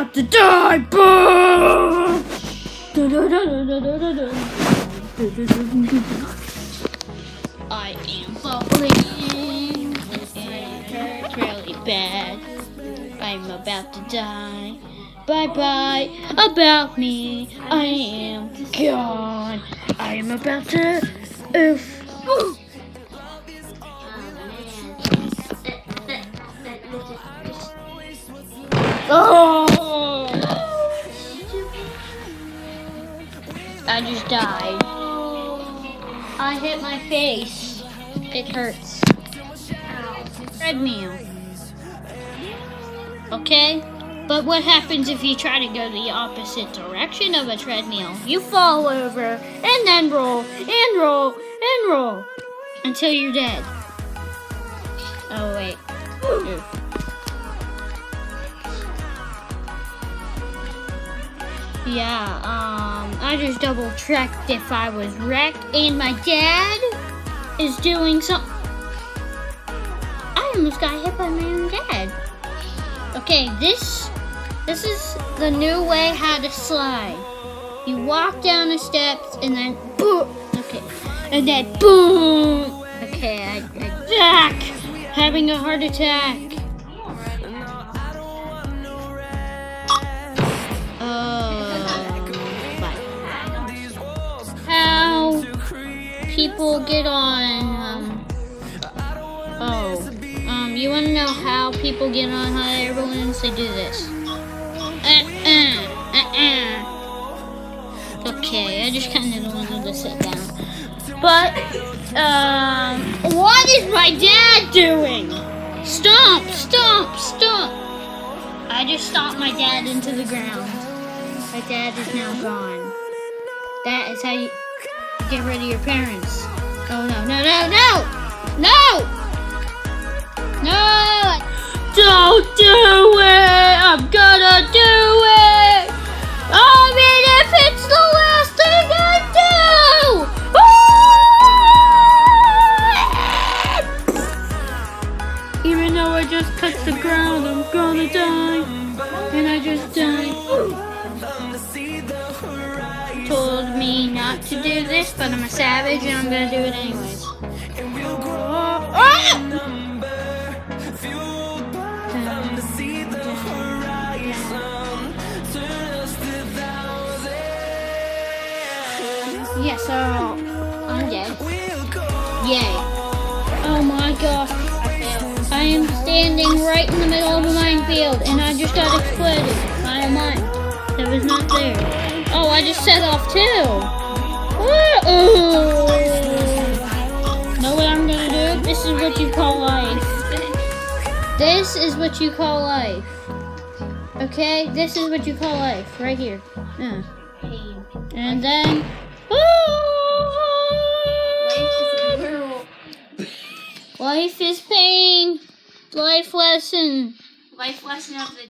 about to die. Boom! I am falling. It hurts really bad. I'm about to die. Bye-bye about me. I am gone. I am about to oof. Oh! I just died. I hit my face. It hurts. Treadmill. Okay? But what happens if you try to go the opposite direction of a treadmill? You fall over, and then roll, and roll, and roll, until you're dead. Oh, wait. Oof. Yeah, I just double-checked if I was wrecked, and my dad is doing something. I almost got hit by my own dad. Okay, this is the new way how to slide. You walk down the steps and then boom. Okay, and then boom. Okay, I having a heart attack. How people get on? You want to know how people get on hot air balloons? They do this. Okay, I just kind of wanted to sit down. But, what is my dad doing? Stomp, stomp, stomp. I just stomped my dad into the ground. My dad is now gone. That is how you get rid of your parents. Oh, no, no, no, no! No! No! Don't do it! I'm gonna do it! I mean, if it's the last thing I do! Even though I just touched the ground, I'm gonna die. And I just died. Told me not to do this, but I'm a savage and I'm gonna do it anyways. Yeah, so I'm dead. Yay. Oh my gosh. I am standing right in the middle of a minefield and I just got exploded by a mine that was not there. Oh, I just set off too. Know what I'm gonna do? This is what you call life. This is what you call life. Okay? This is what you call life. Right here. And then... Life is pain. Life lesson. Life lesson of the